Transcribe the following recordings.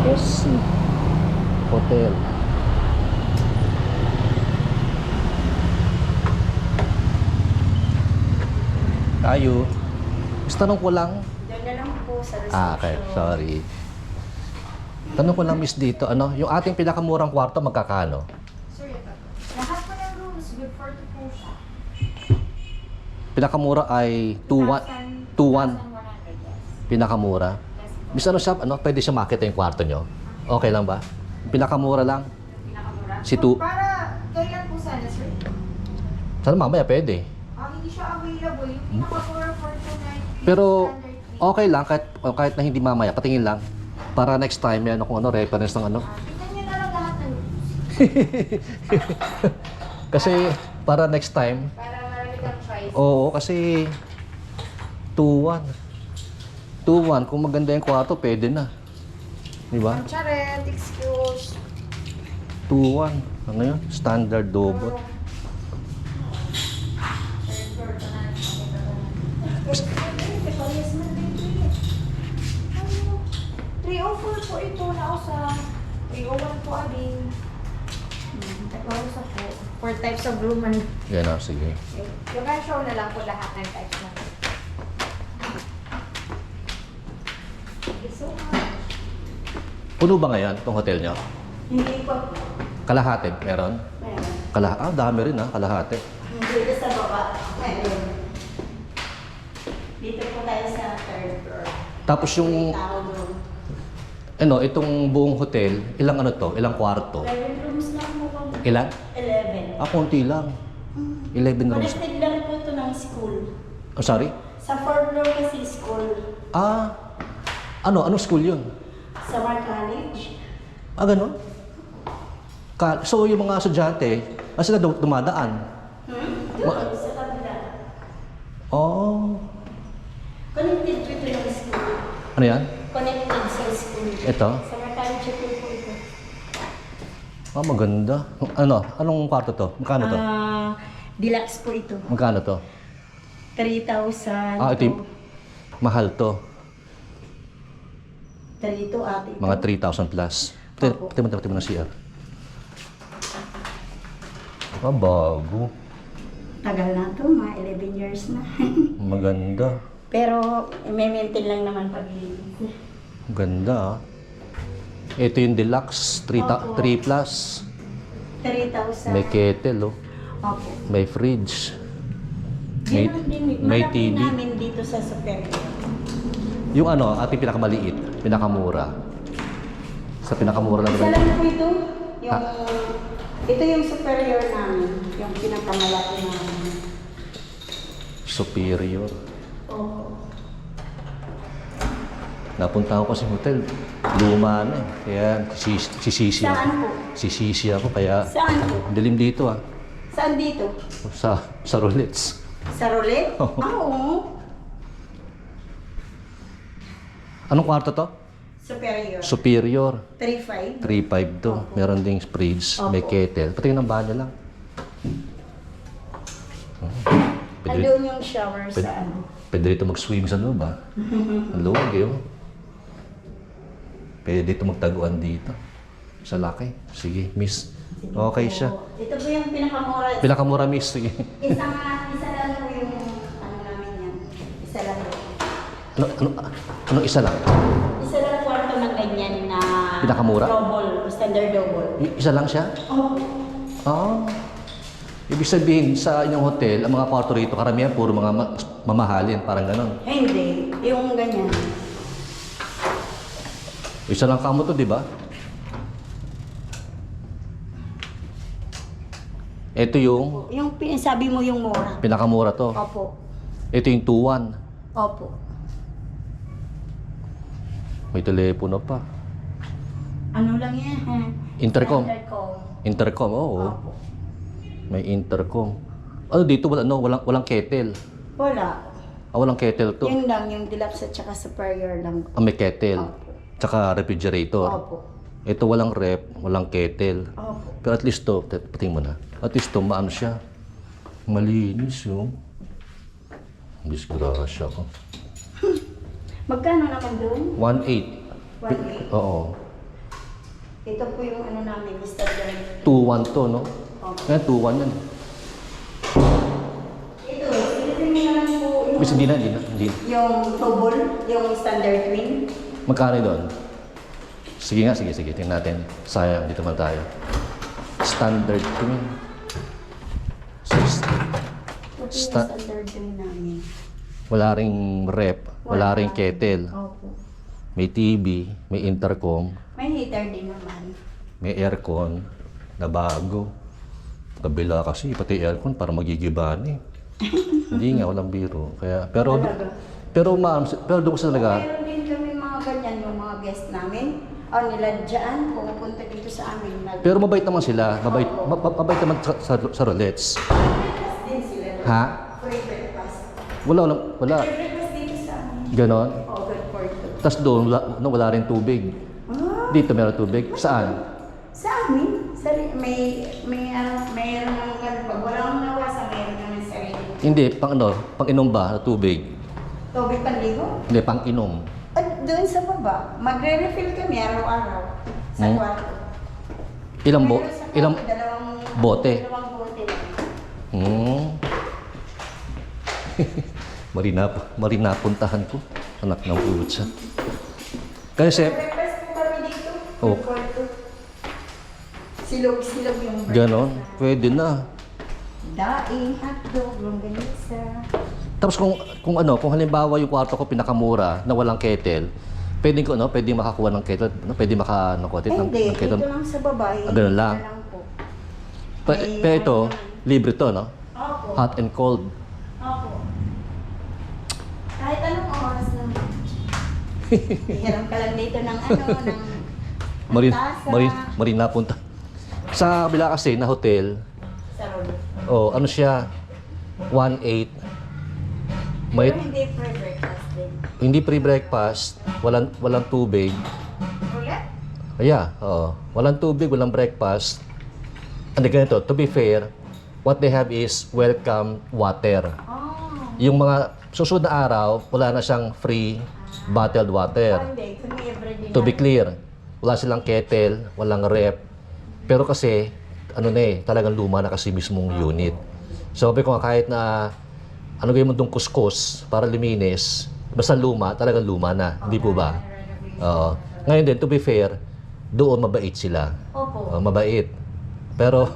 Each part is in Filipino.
SC Hotel. Tayo. Gusto tanong ko lang. Diyan na lang po sa reception. Okay. Sorry. Tanong ko lang, miss, dito. Ano, yung ating pinakamurang kwarto, magkakano? Sir, ito. Lahat po ng rooms, good for two po siya. Pinakamura ay 2,100. 2,100, yes. Pinakamura. Yes po. Miss, ano siya, pwede siya makita yung kwarto nyo? Okay lang ba? Pinakamura lang. Pinakamura. Si tu- Para, kailan po sana, sir? Sana mamaya pwede. Hindi siya available. Yung pinakamura for tonight. Pero okay lang kahit na hindi mamaya, patingin lang. Para next time may ano kung ano reference ng ano. Tingnan nyo na lang lahat ng rooms. Kasi para next time, Para marami kang choice. oo, kasi 2-1. 2-1 kung maganda yung kwarto, pwede na. Di ba? Ang charet, excuse. 2-1. Ano yun? Standard double. 304 po ito na sa 301 po abing. Tag-usa po. 4 types of room and Yan o, sige. yung show na lang po lahat ng types na. Thank you so much. Puno ba ngayon itong hotel nyo? Hindi po. Kalahati, meron? Meron. Kalahati? Dami rin ha, kalahati. Dito sa baba. Meron. Dito po tayo sa third floor. Tapos yung, Tao room. ano, itong buong hotel, ilang ano to? Ilang kwarto? 11 rooms lang mo po. Ilan? 11. Ah, konti lang. 11 rooms. Connected lang po ito ng school. Oh, sorry? Sa 4th floor kasi school. Ah, anong school yun? Sa Mark College. Ah, ganun? So, yung mga estudyante, sila dumadaan? Doon, sa kabila. Oh, Connected po ito ng school. ano yan? Connected sa school. Ito? Sa Mark College po ito. Ah, maganda. Anong kwarto to? Magkano to? Deluxe po ito. Magkano to? 3,000. Ah, ito yung mahal to. 3 to ate. Mga 3,000 plus. Opo. Pati mo na CR. Ah, bago. Tagal na to, mga 11 years na. Maganda. Pero, i-maintain lang naman pag-ibig. Ganda ah. Ito yung deluxe, 3 Opo. plus. 3,000. May kettle oh. Opo. May fridge. May, Meron din, may malaki TV. namin dito sa Superior. Yung ano, ating pinakamaliit, pinakamura. Sa pinakamura lang. Isa lang po ito. Yung, Ha? ito yung Superior namin. Yung pinakamalaki namin. Superior. Opo. Napunta ako kasi hotel. Luma na eh. Kaya sisisi ako. Saan po? Sisisi ako kaya Saan po? dilim dito ah. Saan dito? Sa roulets. Sa roulette? Oo. Oo. Anong kwarto to? Superior. Superior. 3,500. 3.5 to. Opo. Meron ding fridge, may Opo. kettle. Pati ng banyo lang. Pwede, Andun yung shower pwede, sa ano. pwede rito mag-swim sa loob ah. Ang luwag eh oh. Pwede dito magtaguan dito. Sa laki. Sige, miss. Okay siya. Ito po yung pinakamura. Pinakamura miss. Sige. Isa lang po yung ano namin yan. Isa lang. Anong isa lang? Isa lang kwarto ng ganyan na Pinakamura? double, standard double. Isa lang siya? Oh, Ah. Ibig sabihin sa inyong hotel, ang mga kwarto rito, karamihan puro mga mamahalin, parang ganon. hindi. Yung ganyan. Isa lang kamo to, di ba? Ito yung Yung sabi mo yung mura. pinakamura to. Opo. Ito yung 2-1. Opo. May telepono pa. Ano lang yan? Intercom. Intercom. Intercom, oo. Opo. May intercom. Ano dito, walang kettle. Wala. Walang kettle to. Yun lang, yung deluxe at saka superior lang. May kettle. Opo. Tsaka refrigerator. Opo. Ito walang rep, walang kettle. Opo. Pero at least to, patingin mo na. At least to, maano siya. Malinis yung. Disgrasya ko. Magkano naman doon? 1.8. 1,800. Oo. Ito po yung ano namin, standard. 2-1 to, no? Opo. Kaya 2-1 yan. Ito, silipin mo na lang po yung, Miss, hindi. yung tubol, yung standard twin. Magkano doon? Sige nga, sige. Tingnan natin. Sayang, dito man tayo. Standard twin. So, Ito po yung Sta- standard twin namin. wala ring rep, wala ring kettle. Opo. May TV, may intercom, May heater din naman. may aircon na bago. Kabila kasi, pati aircon para magigiban eh. Hindi nga, walang biro. Kaya, pero, Talaga? pero ma'am, pero doon kasi talaga, Meron din kami mga ganyan, yung mga guest namin. O nila dyan, pumupunta dito sa amin. pero mabait naman sila. Mabait naman sa roulettes. Breakfast din sila. Ha? Free breakfast. Wala. Free breakfast dito sa amin. Ganon. O, good for two. Tapos doon, wala rin tubig. Ah, Dito meron tubig. Saan? sa amin. Mayroon naman kami. Pag wala akong nawasa, mayroon naman sarili. Hindi, pang inom ba na tubig? Tubig panligo? Hindi, pang inom. At doon sa baba, magre-refill kami araw-araw sa Hmm? kwarto. Ilang Meron sa ilang kwarto, dalawang bote? Dalawang bote lang. Marina puntahan ko. Anak ng putsa. Kasi, Breakfast po kami dito. Oh. Yung kwarto. Silog-silog yung breakfast. ganon, pwede na. Daing, hotdog, longganisa. Tapos kung halimbawa yung kwarto ko pinakamura na walang kettle, pwedeng makakuha ng kettle, pwede Hindi, ng dito kettle. lang sa babae. Ganun lang. Dito lang po. Pero ito, libre to, no? Opo. Hot and cold. Opo. Kahit anong oras na. Hiram ka lang dito ng Marina punta. Sa kabila kasi na hotel, Sa road. ano siya, 1.8. May, Pero hindi free breakfast din. hindi pre-breakfast, walang tubig. Ulit? Walang tubig, walang breakfast. Hindi ganito, to be fair, what they have is welcome water. Oh. Yung mga susunod na araw, wala na siyang free bottled water. Hindi, kami everyday To be na. clear, wala silang kettle, walang rep. Pero kasi, talagang luma na kasi mismong unit. So, sabi ko nga, kahit na gawin mo itong kuskus para liminis, basta luma, talagang luma na. Hindi po ba? Oo. Ngayon din, to be fair, doon mabait sila. Opo. Mabait. Pero,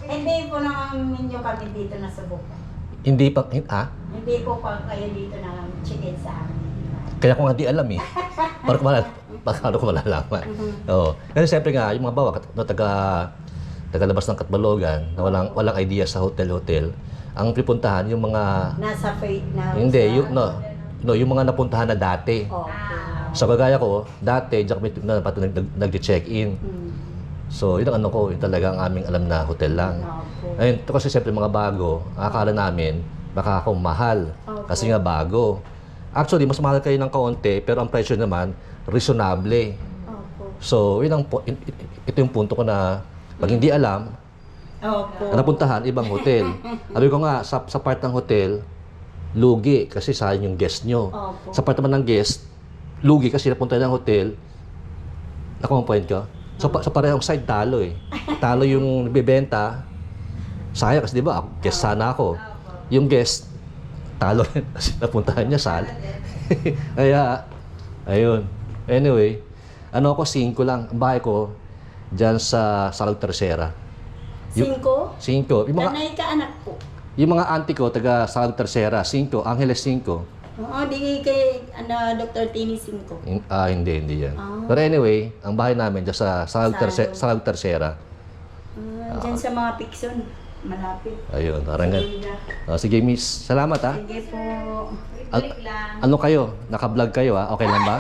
Hindi po naman ninyo kami dito na subukan. hindi pa, Hindi po pa kayo dito na chicken sa amin. Kaya ko nga di alam eh. Paano ko malalaman. Oo. Kasi siyempre nga, yung mga bawa, tagalabas ng Katbalogan, na walang idea sa hotel, ang pipuntahan yung mga, Nasa faith na. hindi, sa- yung mga napuntahan na dati. Opo. Sa kagaya ko, dati, diyan kami nag-check-in. Hmm. So, yun ang yung talagang aming alam na hotel lang. Opo. Ayun, ito kasi siyempre mga bago, akala namin, baka ako mahal. Opo. Kasi nga bago. Actually, mas mahal kayo ng kaunti, pero ang presyo naman, reasonable. Opo. So, ito yung punto ko na, pag hindi alam, Opo. napuntahan, ibang hotel. Sabi ko nga, sa part ng hotel, lugi, kasi sayang yung guest nyo. Opo. Sa part naman ng guest, lugi kasi napunta ng hotel. Nakuha ang point ko? So, sa parehong side, talo eh. Talo yung bibenta. Sayang kasi di ba, guest sana ako. Yung guest, talo rin kasi napuntahan niya sala. Kaya, ayun. Anyway, ako 5 lang. Ang bahay ko, dyan sa Salog Tercera. 5? 5. Tanay ka anak po. Yung mga auntie ko, taga Salog Tercera, 5. Angeles 5. Oo, di kay Dr. Tini 5. Hindi yan. Ah. But anyway, ang bahay namin dyan sa Salog Tercera. Diyan sa mga Picson. Malapit. Ayun, parang Sige na. sige, miss. Salamat ha. Sige po. Ano kayo? Naka-vlog kayo ha? Okay lang ba?